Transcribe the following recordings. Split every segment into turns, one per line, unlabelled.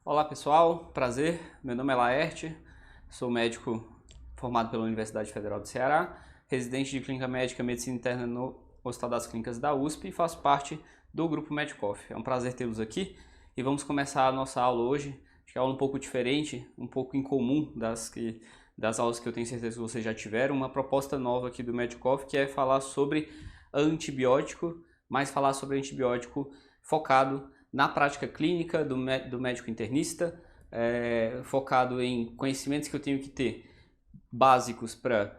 Olá pessoal, prazer, meu nome é Laerte, sou médico formado pela Universidade Federal do Ceará, residente de Clínica Médica e Medicina Interna no Hospital das Clínicas da USP e faço parte do Grupo Medcoff. É um prazer tê-los aqui e vamos começar a nossa aula hoje, acho que é uma aula um pouco diferente, um pouco incomum das aulas que eu tenho certeza que vocês já tiveram, uma proposta nova aqui do Medcoff que é falar sobre antibiótico, mas falar sobre antibiótico focado na prática clínica do médico internista, focado em conhecimentos que eu tenho que ter básicos para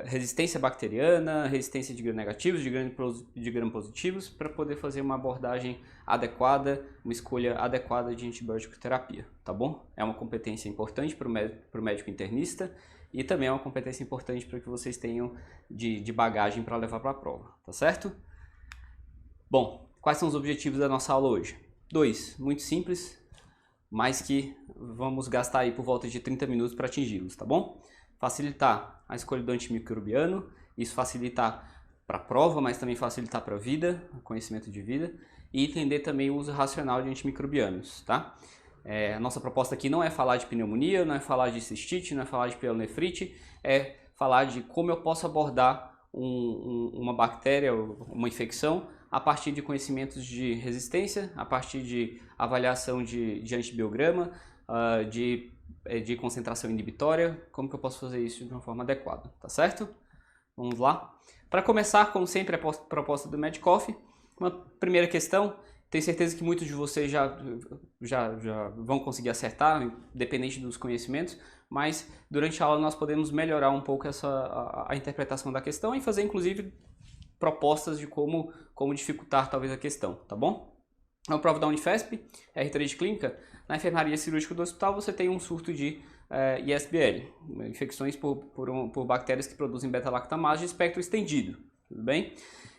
resistência bacteriana, resistência de gram-negativos, de gram-positivos, para poder fazer uma abordagem adequada, uma escolha adequada de antibiótico terapia, tá bom? É uma competência importante para o médico internista e também é uma competência importante para que vocês tenham de bagagem para levar para a prova, tá certo? Bom, quais são os objetivos da nossa aula hoje? Dois, muito simples, mas que vamos gastar aí por volta de 30 minutos para atingi-los, tá bom? Facilitar a escolha do antimicrobiano, isso facilitar para a prova, mas também facilitar para a vida, o conhecimento de vida, e entender também o uso racional de antimicrobianos, tá? A nossa proposta aqui não é falar de pneumonia, não é falar de cistite, não é falar de pielonefrite, é falar de como eu posso abordar uma bactéria, uma infecção, a partir de conhecimentos de resistência, a partir de avaliação de antibiograma, de concentração inibitória, como que eu posso fazer isso de uma forma adequada, tá certo? Vamos lá. Para começar, como sempre, a proposta do Medcoff, uma primeira questão, tenho certeza que muitos de vocês já vão conseguir acertar, independente dos conhecimentos, mas durante a aula nós podemos melhorar um pouco a interpretação da questão e fazer, inclusive, propostas de como dificultar talvez a questão, tá bom? É uma prova da Unifesp, R3 de clínica. Na enfermaria cirúrgica do hospital você tem um surto de ISBL, infecções por bactérias que produzem beta-lactamase de espectro estendido, tudo bem?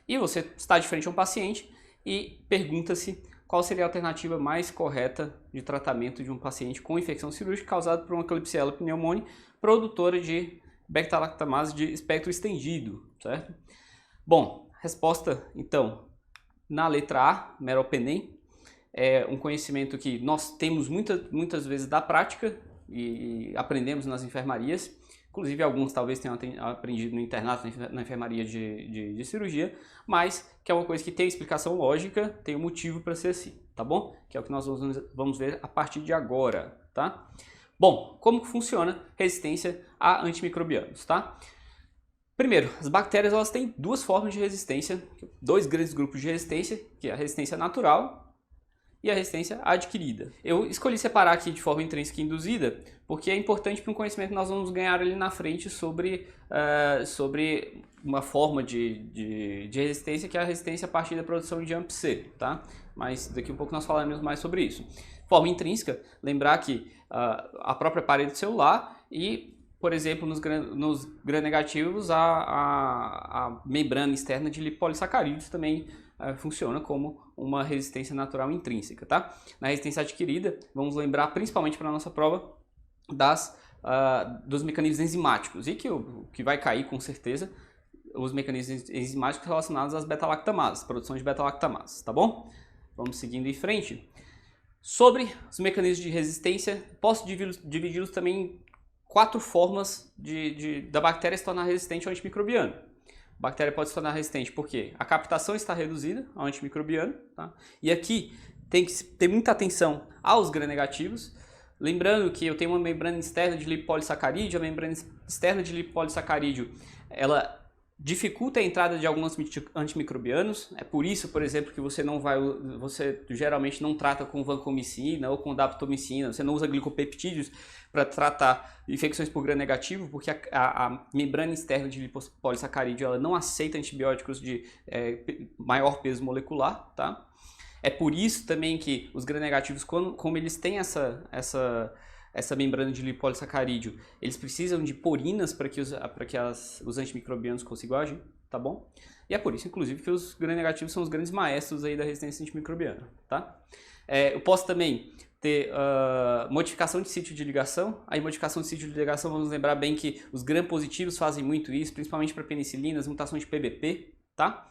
E você está de frente a um paciente e pergunta-se qual seria a alternativa mais correta de tratamento de um paciente com infecção cirúrgica causada por uma Klebsiella pneumoniae produtora de beta-lactamase de espectro estendido, certo? Bom, resposta então, na letra A, meropenem, é um conhecimento que nós temos muitas vezes da prática e aprendemos nas enfermarias, inclusive alguns talvez tenham aprendido no internato, na enfermaria de cirurgia, mas que é uma coisa que tem explicação lógica, tem um motivo para ser assim, tá bom? Que é o que nós vamos ver a partir de agora, tá? Bom, como que funciona resistência a antimicrobianos, tá? Primeiro, as bactérias elas têm duas formas de resistência, dois grandes grupos de resistência, que é a resistência natural e a resistência adquirida. Eu escolhi separar aqui de forma intrínseca e induzida, porque é importante para um conhecimento que nós vamos ganhar ali na frente sobre uma forma de resistência, que é a resistência a partir da produção de AMP-C, tá? Mas daqui a um pouco nós falaremos mais sobre isso. Forma intrínseca, lembrar que a própria parede celular e por exemplo, nos gram-negativos, a membrana externa de lipopolissacarídeos também funciona como uma resistência natural intrínseca, tá? Na resistência adquirida, vamos lembrar principalmente para a nossa prova dos mecanismos enzimáticos e que vai cair com certeza os mecanismos enzimáticos relacionados às beta-lactamases, produção de beta-lactamases, tá bom? Vamos seguindo em frente. Sobre os mecanismos de resistência, posso dividi-los também em 4 formas da bactéria se tornar resistente ao antimicrobiano. A bactéria pode se tornar resistente porque a captação está reduzida ao antimicrobiano, tá? E aqui tem que ter muita atenção aos gram-negativos, lembrando que eu tenho uma membrana externa de lipopolissacarídeo, a membrana externa de lipopolissacarídeo, ela dificulta a entrada de alguns antimicrobianos, é por isso, por exemplo, que você geralmente não trata com vancomicina ou com daptomicina, você não usa glicopeptídeos para tratar infecções por gram-negativo, porque a membrana externa de lipopolissacarídeo ela não aceita antibióticos de maior peso molecular, tá? É por isso também que os gram-negativos, como eles têm essa membrana de lipopolissacarídeo, eles precisam de porinas para que os antimicrobianos consigam agir, tá bom? E é por isso, inclusive, que os gram-negativos são os grandes maestros aí da resistência antimicrobiana, tá? Eu posso também ter modificação de sítio de ligação. Aí, modificação de sítio de ligação, vamos lembrar bem que os gram-positivos fazem muito isso, principalmente para penicilinas, mutação de PBP, tá?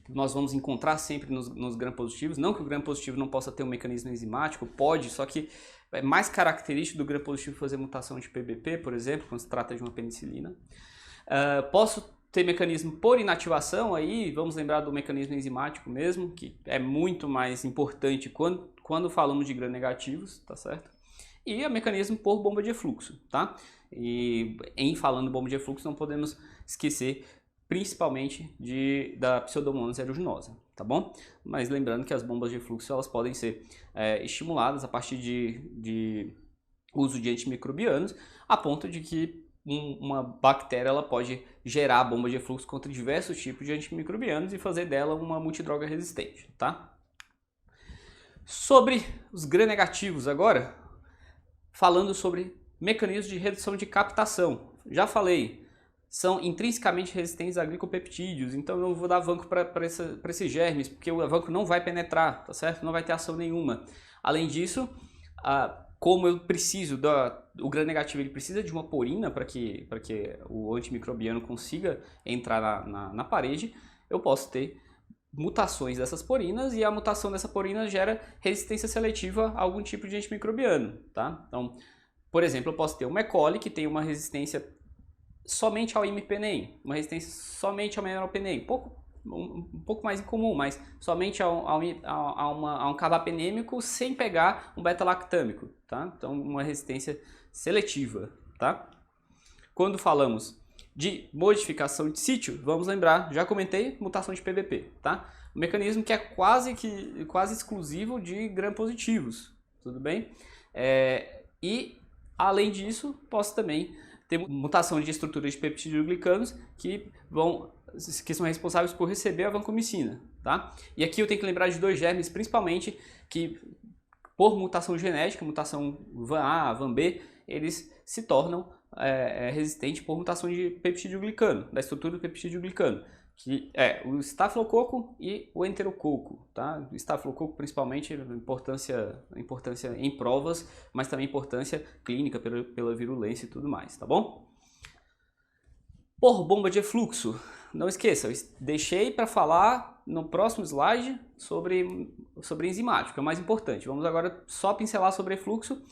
nós vamos encontrar sempre nos gram-positivos. Não que o gram-positivo não possa ter um mecanismo enzimático, pode, só que é mais característico do gram-positivo fazer mutação de PBP, por exemplo, quando se trata de uma penicilina. Posso ter mecanismo por inativação, aí vamos lembrar do mecanismo enzimático mesmo, que é muito mais importante quando falamos de gram-negativos, tá certo? E o mecanismo por bomba de efluxo, tá? E em falando bomba de efluxo não podemos esquecer principalmente da Pseudomonas aeruginosa, tá bom? Mas lembrando que as bombas de efluxo elas podem ser estimuladas a partir de uso de antimicrobianos, a ponto de que uma bactéria ela pode gerar bomba de efluxo contra diversos tipos de antimicrobianos e fazer dela uma multidroga resistente, tá? Sobre os gram-negativos agora, falando sobre mecanismos de redução de captação. Já falei, são intrinsecamente resistentes a glicopeptídeos, então eu não vou dar vanco para esses germes, porque o vanco não vai penetrar, tá certo? Não vai ter ação nenhuma. Além disso, como eu preciso o gram-negativo ele precisa de uma porina para que o antimicrobiano consiga entrar na parede, eu posso ter mutações dessas porinas e a mutação dessa porina gera resistência seletiva a algum tipo de antimicrobiano, tá? Então, por exemplo, eu posso ter uma E. coli que tem uma resistência somente ao imipenem, uma resistência somente ao meropenem, um pouco mais incomum, mas somente a um carbapenêmico sem pegar um beta-lactâmico, tá? Então, uma resistência seletiva, tá? Quando falamos de modificação de sítio, vamos lembrar, já comentei, mutação de PBP, tá? Um mecanismo que é quase exclusivo de gram-positivos, tudo bem? E, além disso, posso também ter mutação de estruturas de peptidoglicanos que são responsáveis por receber a vancomicina, tá? E aqui eu tenho que lembrar de dois germes, principalmente, que por mutação genética, mutação VAN-A, VAN-B, eles se tornam resistentes por mutação de peptidoglicano, da estrutura do peptidoglicano, que é o estafilococo e o enterococo, tá? O estafilococo principalmente, importância em provas, mas também importância clínica pela virulência e tudo mais, tá bom? Por bomba de efluxo, não esqueça, eu deixei para falar no próximo slide sobre enzimático, é o mais importante. Vamos agora só pincelar sobre efluxo.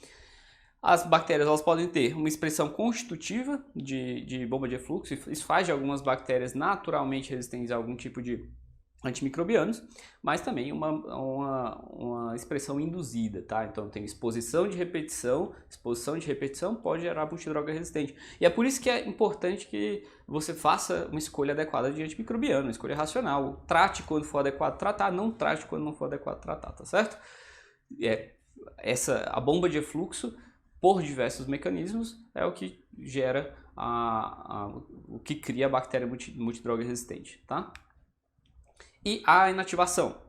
As bactérias elas podem ter uma expressão constitutiva de bomba de efluxo, isso faz de algumas bactérias naturalmente resistentes a algum tipo de antimicrobianos, mas também uma expressão induzida, tá? Então tem exposição de repetição pode gerar multidroga resistente. E é por isso que é importante que você faça uma escolha adequada de antimicrobiano, uma escolha racional. Trate quando for adequado tratar, não trate quando não for adequado tratar, tá certo? A bomba de efluxo, por diversos mecanismos, é o que gera o que cria a bactéria multidroga resistente, tá? E a inativação.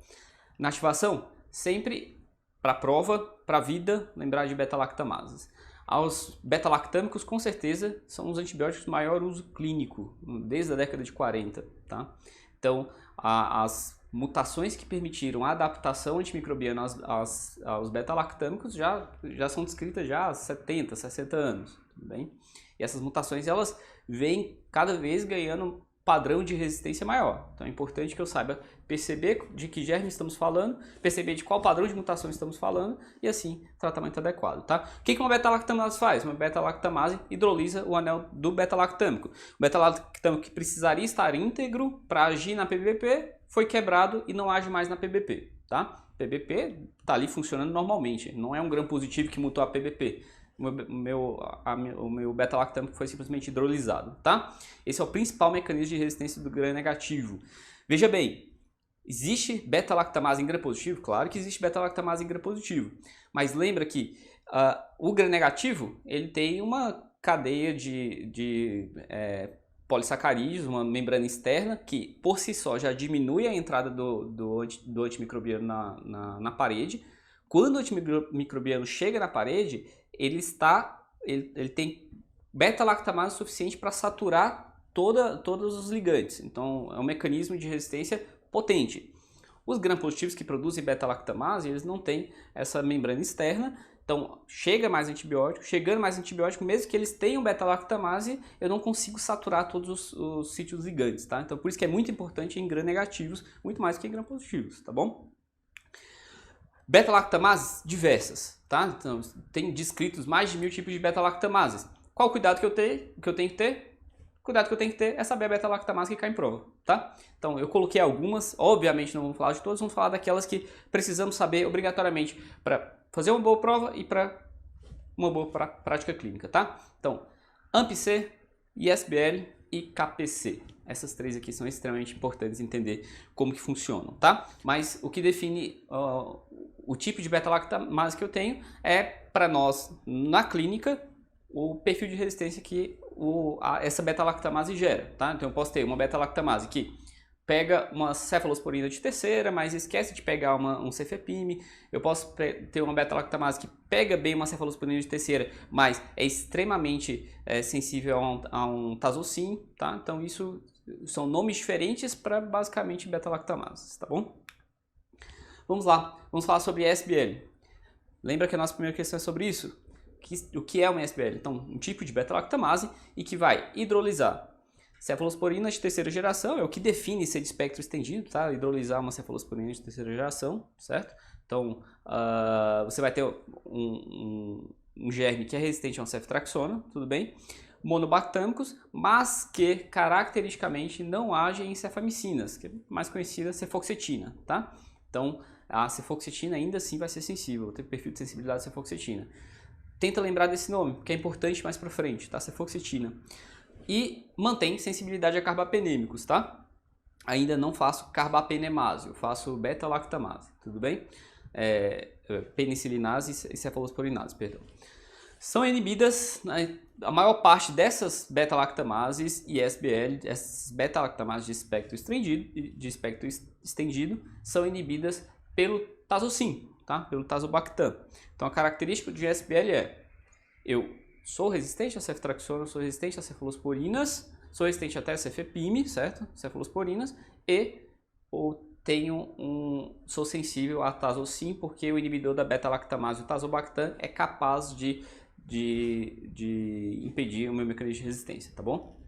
Inativação, sempre para a prova, para a vida, lembrar de beta-lactamases. Os beta-lactâmicos, com certeza, são os antibióticos de maior uso clínico, desde a década de 40, tá? Então, as mutações que permitiram a adaptação antimicrobiana aos beta-lactâmicos já são descritas já há 70, 60 anos, tudo bem? E essas mutações, elas vêm cada vez ganhando padrão de resistência maior. Então é importante que eu saiba perceber de que germe estamos falando, perceber de qual padrão de mutação estamos falando e assim, tratamento adequado, tá? O que uma beta-lactamase faz? Uma beta-lactamase hidrolisa o anel do beta-lactâmico. O beta-lactâmico que precisaria estar íntegro para agir na PBP foi quebrado e não age mais na PBP, tá? PBP está ali funcionando normalmente, não é um gram-positivo que mutou a PBP. O meu beta-lactâmico foi simplesmente hidrolisado, tá? Esse é o principal mecanismo de resistência do gram-negativo. Veja bem, existe beta-lactamase em gram-positivo? Claro que existe beta-lactamase em gram-positivo, mas lembra que o gram-negativo ele tem uma cadeia de polissacarídeos, uma membrana externa que por si só já diminui a entrada do antimicrobiano na parede. Quando o antimicrobiano chega na parede, ele tem beta-lactamase suficiente para saturar todos os ligantes. Então, é um mecanismo de resistência potente. Os gram-positivos que produzem beta-lactamase, eles não têm essa membrana externa, Então, chega mais antibiótico, chegando mais antibiótico, mesmo que eles tenham beta-lactamase, eu não consigo saturar todos os sítios ligantes, tá? Então, por isso que é muito importante em gram-negativos, muito mais que em gram-positivos, tá bom? Beta-lactamases diversas, tá? Então, tem descritos mais de 1000 tipos de beta-lactamases. Qual o cuidado que eu tenho que ter? O cuidado que eu tenho que ter é saber a beta-lactamase que cai em prova, tá? Então, eu coloquei algumas, obviamente não vamos falar de todas, vamos falar daquelas que precisamos saber obrigatoriamente para fazer uma boa prova e para uma boa prática clínica, tá? Então, AMP-C, ISBL e KPC. Essas três aqui são extremamente importantes entender como que funcionam, tá? Mas o que define o tipo de beta-lactamase que eu tenho é, para nós, na clínica, o perfil de resistência que essa beta-lactamase gera, tá? Então eu posso ter uma beta-lactamase que pega uma cefalosporina de terceira, mas esquece de pegar um cefepime. Eu posso ter uma beta-lactamase que pega bem uma cefalosporina de terceira, mas é extremamente sensível a um tazocin, tá? Então isso são nomes diferentes para basicamente beta-lactamases, tá bom? Vamos lá, vamos falar sobre SBL. Lembra que a nossa primeira questão é sobre isso? O que é uma SBL? Então, um tipo de beta-lactamase e que vai hidrolisar cefalosporina de terceira geração, é o que define ser de espectro estendido, tá? Hidrolisar uma cefalosporina de terceira geração, certo? Então, você vai ter um germe que é resistente a uma ceftraxona, tudo bem? Monobactâmicos, mas que caracteristicamente não agem em cefamicinas, que é mais conhecida cefoxetina, tá? Então, a cefoxetina ainda assim vai ser sensível, tem perfil de sensibilidade de cefoxetina. Tenta lembrar desse nome, que é importante mais pra frente, tá? Cefoxetina. E mantém sensibilidade a carbapenêmicos, tá? Ainda não faço carbapenemase, eu faço beta-lactamase, tudo bem? Penicilinase e cefalosporinase, perdão. São inibidas, né, a maior parte dessas beta-lactamases e SBL, essas beta-lactamases de espectro estendido, são inibidas pelo tazocin, tá? Pelo tazobactam. Então a característica de SBL é: eu sou resistente a ceftraxona, sou resistente a cefalosporinas, sou resistente até a cefepime, certo? Cefalosporinas, e sou sensível a tazocin, porque o inibidor da beta-lactamase, o tazobactam, é capaz de impedir o meu mecanismo de resistência, tá bom?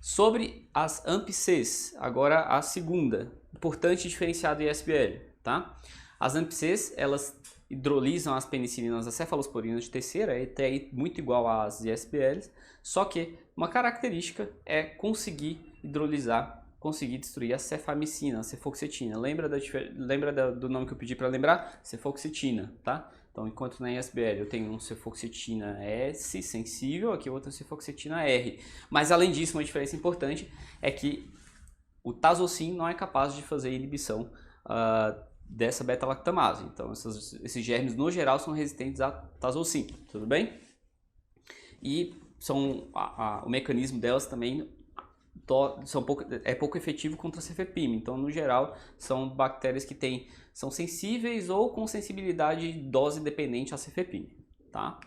Sobre as AMP-Cs, agora a segunda, importante diferenciar do ISBL, tá? As AMP-Cs, elas hidrolisam as penicilinas, as cefalosporinas de terceira, é até muito igual às ISBLs, só que uma característica é conseguir hidrolisar, conseguir destruir a cefamicina, a cefoxetina. Lembra do nome que eu pedi para lembrar? Cefoxetina, tá? Então, enquanto na ISBL eu tenho um cefoxetina S sensível, aqui outra cefoxetina R. Mas, além disso, uma diferença importante é que o tazocin não é capaz de fazer inibição dessa beta-lactamase. Então, esses germes, no geral, são resistentes a tazocin, tudo bem? E o mecanismo delas também é pouco efetivo contra a cefepime. Então, no geral, são bactérias que são sensíveis ou com sensibilidade dose dependente à cefepime, tá?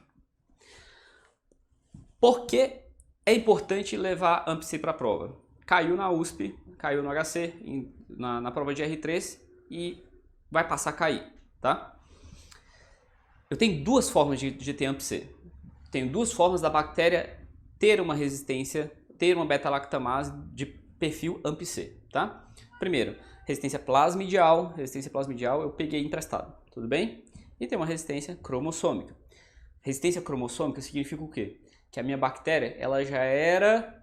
Por que é importante levar AMP-C para a prova? Caiu na USP, caiu no HC, na prova de R3 e vai passar a cair, tá? Eu tenho duas formas de ter AMP-C. Tenho duas formas da bactéria ter uma resistência, ter uma beta-lactamase de perfil AMP-C, tá? Primeiro, resistência plasmidial. Resistência plasmidial eu peguei emprestado, tudo bem? E tem uma resistência cromossômica. Resistência cromossômica significa o quê? Que a minha bactéria, ela já era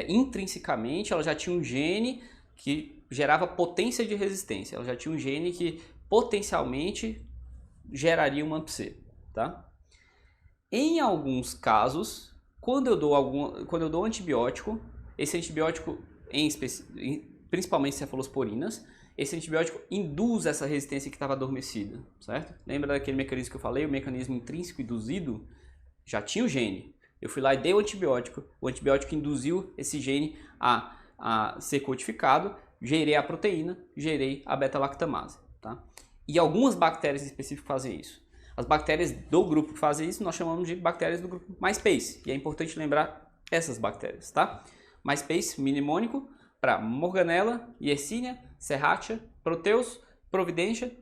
intrinsecamente, ela já tinha um gene que gerava potência de resistência. Ela já tinha um gene que potencialmente geraria uma AMP-C, tá? Em alguns casos, quando eu dou antibiótico, esse antibiótico, principalmente cefalosporinas, esse antibiótico induz essa resistência que estava adormecida, certo? Lembra daquele mecanismo que eu falei, o mecanismo intrínseco induzido? Já tinha o gene. Eu fui lá e dei o antibiótico induziu esse gene a ser codificado, gerei a proteína, gerei a beta-lactamase, tá? E algumas bactérias específicas fazem isso. As bactérias do grupo que fazem isso, nós chamamos de bactérias do grupo MySpace. E é importante lembrar essas bactérias, tá? MySpace mnemônico para Morganella, Yersinia, Serratia, Proteus, Providentia,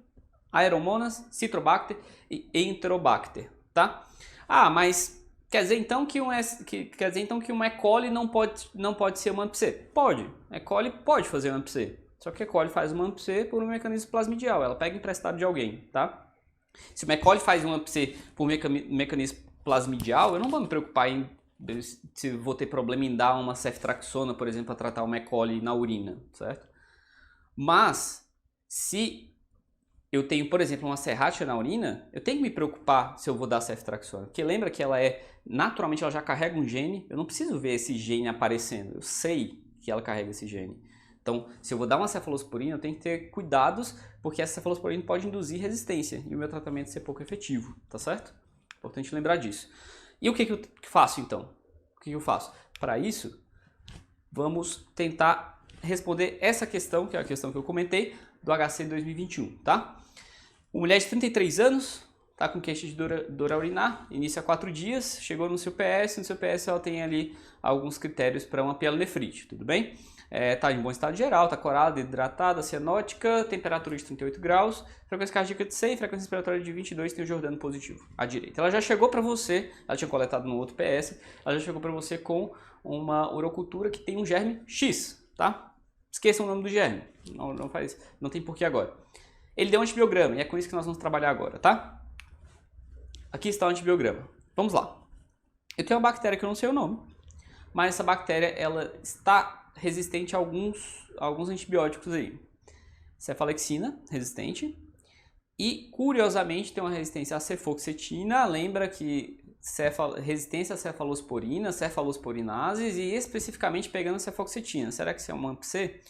Aeromonas, Citrobacter e Enterobacter, tá? Ah, mas quer dizer então que um E. coli não pode ser uma AMP-C? Pode. E. coli pode fazer uma AMP-C. Só que a E. coli faz uma AMP-C por um mecanismo plasmidial, ela pega emprestado de alguém, tá? Se o E. coli faz uma AMP-C por mecanismo plasmidial, eu não vou me preocupar em se vou ter problema em dar uma ceftriaxona, por exemplo, para tratar uma E. coli na urina, certo? Mas, se eu tenho, por exemplo, uma serrátia na urina, eu tenho que me preocupar se eu vou dar ceftriaxona. Porque lembra que naturalmente, ela já carrega um gene, eu não preciso ver esse gene aparecendo, eu sei que ela carrega esse gene. Então, se eu vou dar uma cefalosporina, eu tenho que ter cuidados, porque essa cefalosporina pode induzir resistência e o meu tratamento ser pouco efetivo, tá certo? Importante lembrar disso. E o que eu faço então? O que eu faço? Para isso, vamos tentar responder essa questão, que é a questão que eu comentei, do HC 2021, tá? Uma mulher de 33 anos, tá com queixa de dor urinar, inicia há 4 dias, chegou no seu PS ela tem ali alguns critérios para uma pielonefrite, tudo bem? Tá em bom estado geral, tá corada, hidratada, cianótica, temperatura de 38 graus, frequência cardíaca de 100, frequência respiratória de 22, tem o Jordano positivo, à direita. Ela já chegou para você, ela tinha coletado no outro PS, ela já chegou para você com uma urocultura que tem um germe X, tá? Esqueçam o nome do germe, não tem porquê agora. Ele deu um antibiograma e é com isso que nós vamos trabalhar agora, tá? Aqui está o antibiograma. Vamos lá. Eu tenho uma bactéria que eu não sei o nome, mas essa bactéria ela está resistente a alguns antibióticos aí. Cefalexina, resistente. E, curiosamente, tem uma resistência à cefoxitina. Lembra que resistência a cefalosporina, cefalosporinases e especificamente pegando cefoxitina. Será que isso é uma AMP-C?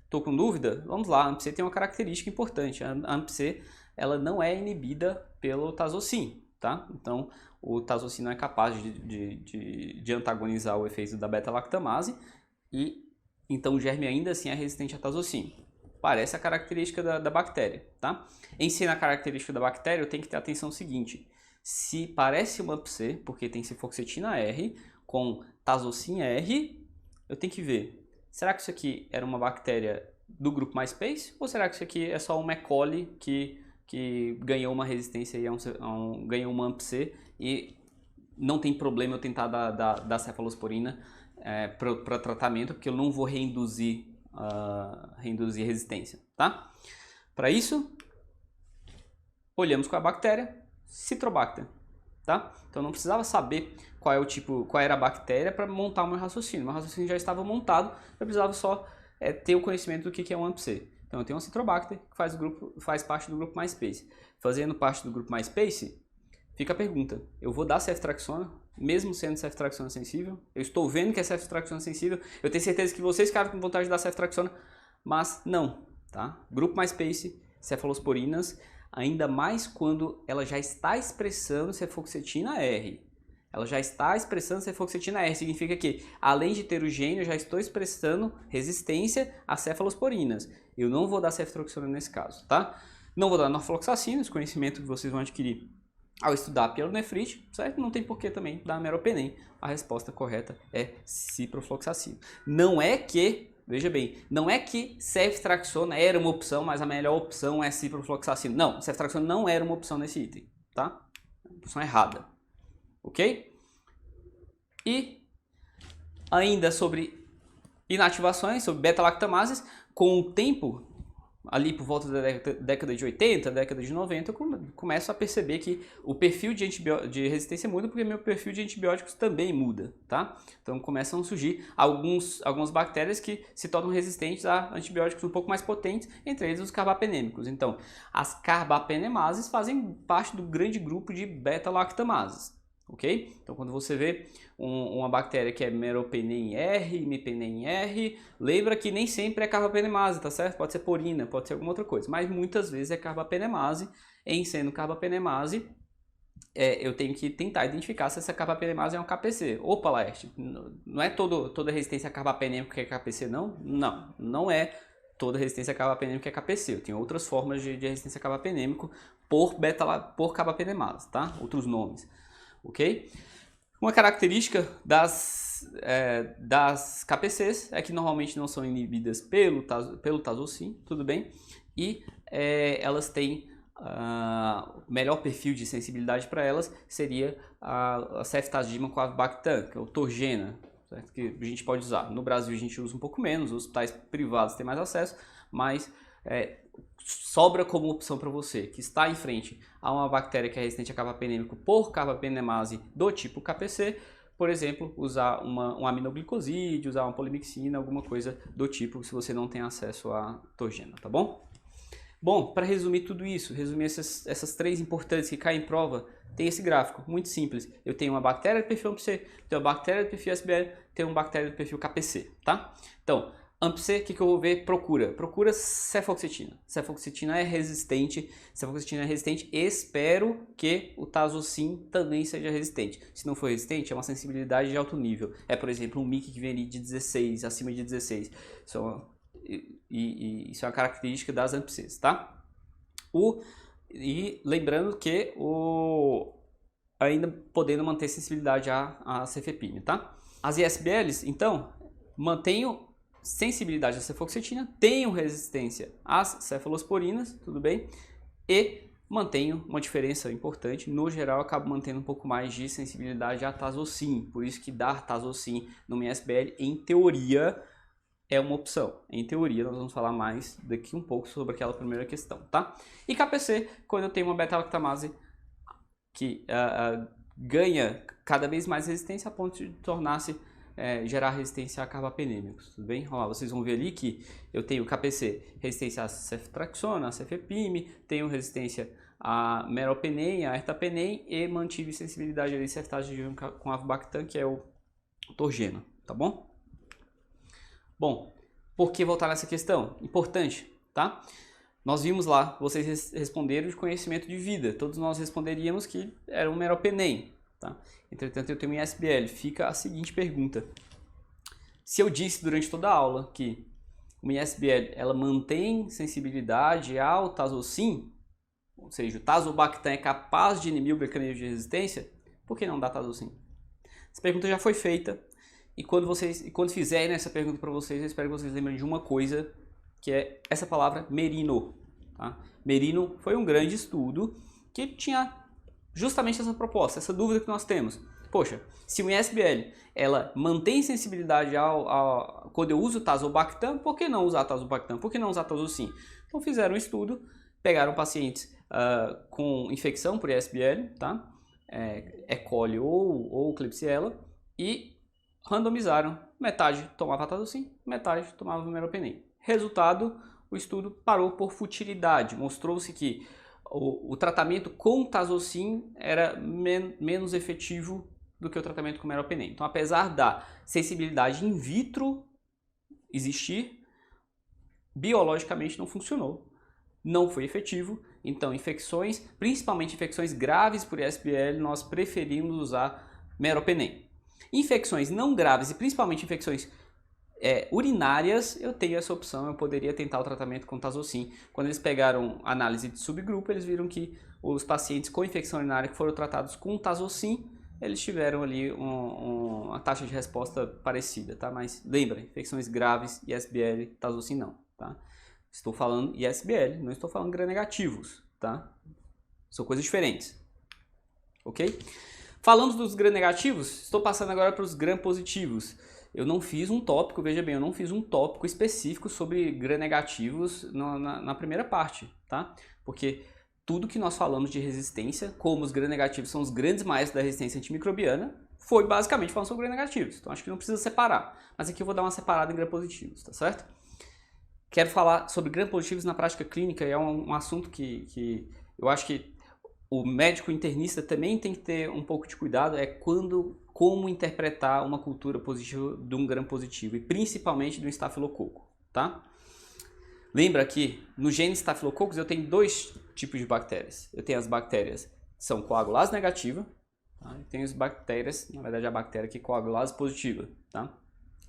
Estou com dúvida? Vamos lá, a AMP-C tem uma característica importante. A AMP-C ela não é inibida pelo tazocin, tá? Então, o tazocin não é capaz de antagonizar o efeito da beta-lactamase e então o germe ainda assim é resistente a tazocin. Parece a característica da bactéria, tá? Em si, na característica da bactéria, eu tenho que ter atenção ao seguinte. Se parece uma AMP-C, porque tem cefoxitina R com tazocin R, eu tenho que ver. Será que isso aqui era uma bactéria do grupo MySpace? Ou será que isso aqui é só uma E. coli que ganhou uma resistência e ganhou uma AMP-C e não tem problema eu tentar dar cefalosporina para tratamento, porque eu não vou reinduzir resistência, tá? Para isso, olhamos com a bactéria Citrobacter, tá? Então não precisava saber qual era a bactéria para montar o meu raciocínio. Meu raciocínio já estava montado, eu precisava só ter o conhecimento do que é um AMP-C. Então eu tenho um Citrobacter que faz parte do grupo MySpace. Fazendo parte do grupo MySpace, fica a pergunta: eu vou dar ceftriaxona, mesmo sendo ceftriaxona sensível? Eu estou vendo que é ceftriaxona sensível, eu tenho certeza que vocês ficaram com vontade de dar ceftriaxona, mas não, tá? Grupo MySpace, cefalosporinas, ainda mais quando ela já está expressando cefoxitina R. Ela já está expressando cefoxitina R, significa que, além de ter o gene, eu já estou expressando resistência a cefalosporinas. Eu não vou dar ceftriaxona nesse caso, tá? Não vou dar norfloxacina, esse conhecimento que vocês vão adquirir ao estudar a pielonefrite, certo? Não tem porquê também dar meropenem. A resposta correta é ciprofloxacina. Não é que, veja bem, não é que ceftriaxona era uma opção, mas a melhor opção é ciprofloxacina. Não, ceftriaxona não era uma opção nesse item, tá? Opção errada. Ok? E ainda sobre inativações, sobre beta-lactamases, com o tempo, ali por volta da década de 80, década de 90, eu começo a perceber que o perfil de resistência muda porque meu perfil de antibióticos também muda, tá? Então começam a surgir algumas bactérias que se tornam resistentes a antibióticos um pouco mais potentes, entre eles os carbapenêmicos. Então, as carbapenemases fazem parte do grande grupo de beta-lactamases. Ok? Então, quando você vê uma bactéria que é meropenem R, imipenem R, lembra que nem sempre é carbapenemase, tá certo? Pode ser porina, pode ser alguma outra coisa, mas muitas vezes é carbapenemase. Em sendo carbapenemase, eu tenho que tentar identificar se essa carbapenemase é um KPC. Opa, Laerte, não é toda resistência a carbapenêmico que é KPC, não? Não, não é toda resistência a carbapenêmico que é KPC. Eu tenho outras formas de resistência a carbapenêmico por carbapenemase, tá? Outros nomes. Ok? Uma característica das KPCs é que normalmente não são inibidas pelo tazocin, tudo bem? E elas têm o melhor perfil de sensibilidade para elas seria a ceftazidima com avibactam, que é o Torgena, certo? Que a gente pode usar. No Brasil a gente usa um pouco menos, os hospitais privados têm mais acesso, mas sobra como opção para você que está em frente a uma bactéria que é resistente a carbapenêmico por carbapenemase do tipo KPC, por exemplo, usar um aminoglicoside, usar uma polimixina, alguma coisa do tipo, se você não tem acesso a Torgena, tá bom? Bom, para resumir tudo isso, resumir essas três importantes que caem em prova, tem esse gráfico, muito simples. Eu tenho uma bactéria do perfil AMP-C, tenho uma bactéria do perfil SBL, tenho uma bactéria do perfil KPC, tá? Então, AMP-C, o que eu vou ver? Procura cefoxitina. Cefoxitina é resistente, espero que o Tazocin também seja resistente. Se não for resistente, é uma sensibilidade de alto nível. É, por exemplo, um MIC que vem ali de 16, acima de 16. Isso é uma característica das AMP-Cs, tá? E lembrando que ainda podendo manter sensibilidade à cefepime, tá? As ISBLs, então, mantenham sensibilidade à cefoxitina, tenham resistência às cefalosporinas, tudo bem? E mantenham uma diferença importante, no geral acabo mantendo um pouco mais de sensibilidade à Tazocin, por isso que dar Tazocin numa ISBL, em teoria, é uma opção. Em teoria, nós vamos falar mais daqui um pouco sobre aquela primeira questão, tá? E KPC, quando eu tenho uma beta-lactamase que ganha cada vez mais resistência a ponto de tornar-se gerar resistência a carbapenêmicos, tudo bem? Ó, vocês vão ver ali que eu tenho KPC, resistência a ceftraxona, a cefepime, tenho resistência a meropenem, a ertapenem e mantive sensibilidade ali ceftazidima com avibactam, que é o Torgena, tá bom? Bom, por que voltar nessa questão? Importante, tá? Nós vimos lá, vocês responderam de conhecimento de vida. Todos nós responderíamos que era um meropenem, tá? Entretanto, eu tenho um ISBL. Fica a seguinte pergunta. Se eu disse durante toda a aula que uma ISBL ela mantém sensibilidade ao Tazocin, ou seja, o Tazobactam é capaz de inibir o mecanismo de resistência, por que não dá Tazocin? Essa pergunta já foi feita. E quando fizerem essa pergunta para vocês, eu espero que vocês lembrem de uma coisa, que é essa palavra Merino. Tá? Merino foi um grande estudo que tinha justamente essa proposta, essa dúvida que nós temos. Poxa, se o ISBL ela mantém sensibilidade quando eu uso Tazobactam, por que não usar Tazobactam? Por que não usar Tazocin? Então fizeram um estudo, pegaram pacientes com infecção por ISBL, tá? E. coli ou Klebsiella, e randomizaram, metade tomava Tazocin, metade tomava meropenem. Resultado, o estudo parou por futilidade, mostrou-se que o tratamento com Tazocin era menos efetivo do que o tratamento com meropenem. Então, apesar da sensibilidade in vitro existir, biologicamente não funcionou, não foi efetivo. Então, infecções, principalmente infecções graves por ISBL, nós preferimos usar meropenem. Infecções não graves e principalmente infecções urinárias, eu tenho essa opção, eu poderia tentar o tratamento com Tazocin. Quando eles pegaram análise de subgrupo, eles viram que os pacientes com infecção urinária que foram tratados com Tazocin, eles tiveram ali uma taxa de resposta parecida, tá? Mas lembra, infecções graves, ISBL, Tazocin não, tá? Estou falando ISBL, não estou falando gram-negativos, tá? São coisas diferentes, ok? Falando dos gram-negativos, estou passando agora para os gram-positivos. Eu não fiz um tópico, veja bem, eu não fiz um tópico específico sobre gram-negativos na primeira parte, tá? Porque tudo que nós falamos de resistência, como os gram-negativos são os grandes maestros da resistência antimicrobiana, foi basicamente falando sobre gram-negativos. Então acho que não precisa separar. Mas aqui eu vou dar uma separada em gram-positivos, tá certo? Quero falar sobre gram-positivos na prática clínica, e é um assunto que eu acho que o médico internista também tem que ter um pouco de cuidado, como interpretar uma cultura positiva de um gram-positivo, e principalmente do estafilococo, tá? Lembra que no gene Staphylococcus eu tenho dois tipos de bactérias. Eu tenho as bactérias que são coagulase negativa, tá? E tenho as bactérias, na verdade a bactéria que é coagulase positiva, tá?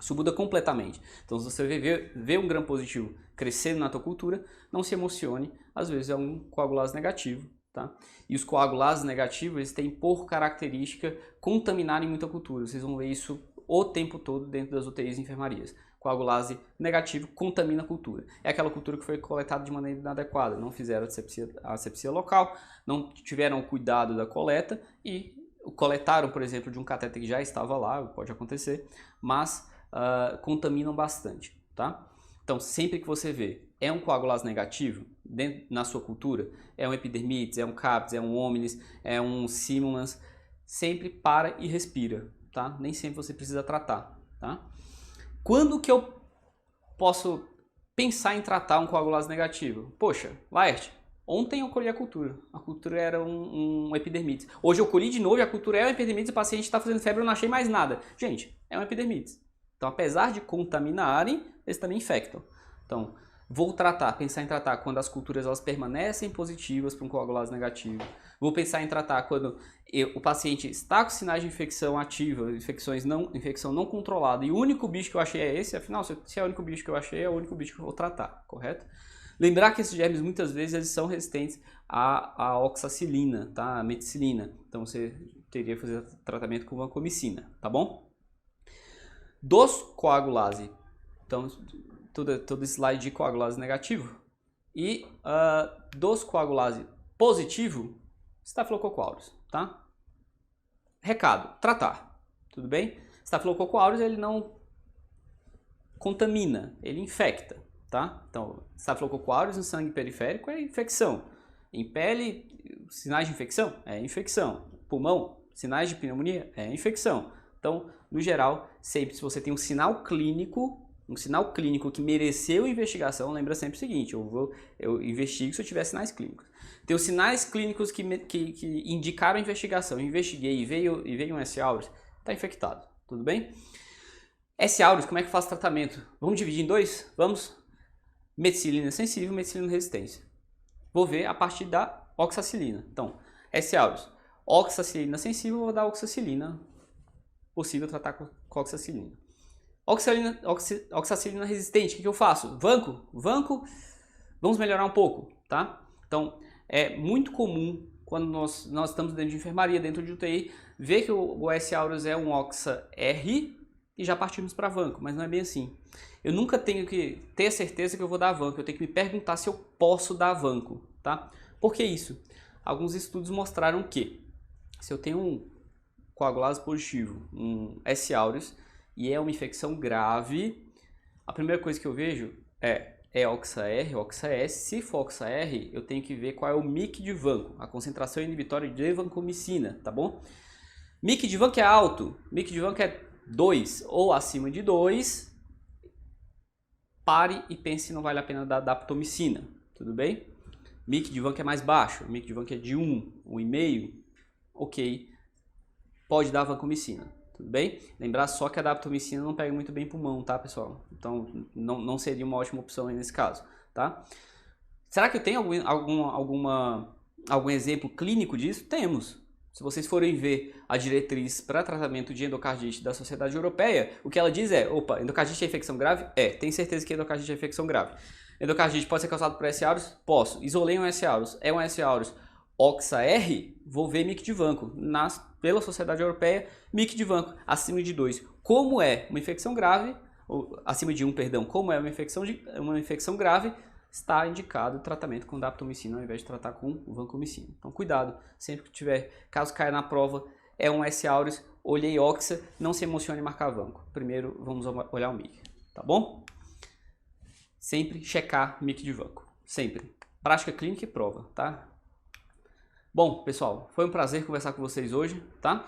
Isso muda completamente. Então, se você vê um gram-positivo crescendo na tua cultura, não se emocione, às vezes é um coagulase negativo, tá? E os coagulases negativos, eles têm por característica contaminarem muita cultura. Vocês vão ver isso o tempo todo dentro das UTIs e enfermarias. coagulase negativo contamina a cultura. É aquela cultura que foi coletada de maneira inadequada, não fizeram a asepsia local, não tiveram o cuidado da coleta e coletaram, por exemplo, de um catéter que já estava lá, pode acontecer, mas contaminam bastante, tá? Então, sempre que você vê, é um coagulase negativo na sua cultura, é um epidermides, é um capitis, é um hominis, é um simulans, sempre para e respira, tá? Nem sempre você precisa tratar, tá? Quando que eu posso pensar em tratar um coagulase negativo? Poxa, Laerte, ontem eu colhi a cultura era um epidermides. Hoje eu colhi de novo e a cultura é um epidermides e o paciente está fazendo febre e eu não achei mais nada. Gente, é um epidermides. Então, apesar de contaminarem, eles também infectam. Então, vou pensar em tratar quando as culturas elas permanecem positivas para um coagulase negativo. Vou pensar em tratar quando o paciente está com sinais de infecção ativa, infecção não controlada, e o único bicho que eu achei é esse, afinal, se é o único bicho que eu achei, é o único bicho que eu vou tratar, correto? Lembrar que esses germes, muitas vezes, eles são resistentes à oxacilina, tá? À meticilina. Então, você teria que fazer tratamento com vancomicina, tá bom? Dos coagulase, então, todo slide de coagulase negativo, e dos coagulase positivo, Staphylococcus aureus, tá? Recado, tratar, tudo bem? Staphylococcus aureus, ele não contamina, ele infecta, tá? Então, Staphylococcus aureus no sangue periférico é infecção. Em pele, sinais de infecção? É infecção. Pulmão, sinais de pneumonia? É infecção. Então, no geral, sempre se você tem um sinal clínico que mereceu investigação, lembra sempre o seguinte, eu investigo se eu tiver sinais clínicos. Tem os sinais clínicos que indicaram a investigação, eu investiguei e veio um S. aureus, está infectado, tudo bem? S. aureus, como é que eu faço tratamento? Vamos dividir em dois? Vamos? Meticilina sensível, meticilina resistência. Vou ver a partir da oxacilina. Então, S. aureus, oxacilina sensível, vou dar oxacilina, possível tratar com oxacilina. Oxacilina resistente, o que eu faço? Vanco, vamos melhorar um pouco, tá? Então, é muito comum quando nós estamos dentro de enfermaria, dentro de UTI, ver que o S. aureus é um oxa R e já partimos para vanco, mas não é bem assim. Eu nunca tenho que ter a certeza que eu vou dar vanco, eu tenho que me perguntar se eu posso dar vanco, tá? Por que isso? Alguns estudos mostraram que se eu tenho um coagulase positivo, um S. aureus, e é uma infecção grave, a primeira coisa que eu vejo é oxa R, oxa S. Se for oxa R, eu tenho que ver qual é o MIC de vanco, a concentração inibitória de vancomicina, tá bom? MIC de vanco é alto, MIC de vanco é 2 ou acima de 2, pare e pense se não vale a pena dar daptomicina, tudo bem? MIC de vanco é mais baixo, MIC de vanco é de 1, 1,5, ok, pode dar vancomicina. Tudo bem? Lembrar só que a daptomicina não pega muito bem pulmão, tá, pessoal? Então, não seria uma ótima opção aí nesse caso, tá? Será que eu tenho algum exemplo clínico disso? Temos. Se vocês forem ver a diretriz para tratamento de endocardite da Sociedade Europeia, o que ela diz é, opa, endocardite é infecção grave? Tem certeza que endocardite é infecção grave. Endocardite pode ser causado por S. aureus? Posso. Isolei um S. aureus. É um S. aureus oxa R, vou ver MIC de vanco. Pela Sociedade Europeia, MIC de vanco acima de 2. Como é uma infecção grave, ou acima de 1, perdão, como é uma infecção grave, está indicado o tratamento com daptomicina ao invés de tratar com vancomicina. Então, cuidado, sempre que tiver, caso caia na prova, é um S. aureus, olhei oxa, não se emocione em marcar vanco. Primeiro, vamos olhar o MIC, tá bom? Sempre checar MIC de vanco, sempre. Prática clínica e prova, tá? Bom, pessoal, foi um prazer conversar com vocês hoje, tá?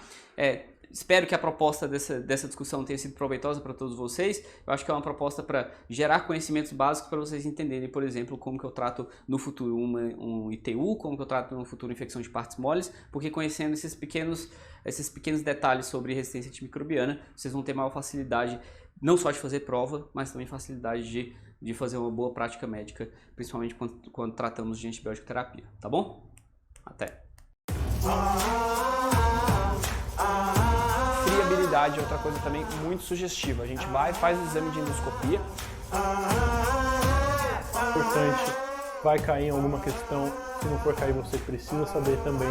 Espero que a proposta dessa discussão tenha sido proveitosa para todos vocês. Eu acho que é uma proposta para gerar conhecimentos básicos para vocês entenderem, por exemplo, como que eu trato no futuro um ITU, como que eu trato no futuro infecção de partes moles, porque conhecendo esses pequenos detalhes sobre resistência antimicrobiana, vocês vão ter maior facilidade não só de fazer prova, mas também facilidade de fazer uma boa prática médica, principalmente quando tratamos de antibiótico terapia, tá bom? Até!
Friabilidade é outra coisa também muito sugestiva. A gente vai, faz o exame de endoscopia. Importante, vai cair em alguma questão. Se não for cair, você precisa saber também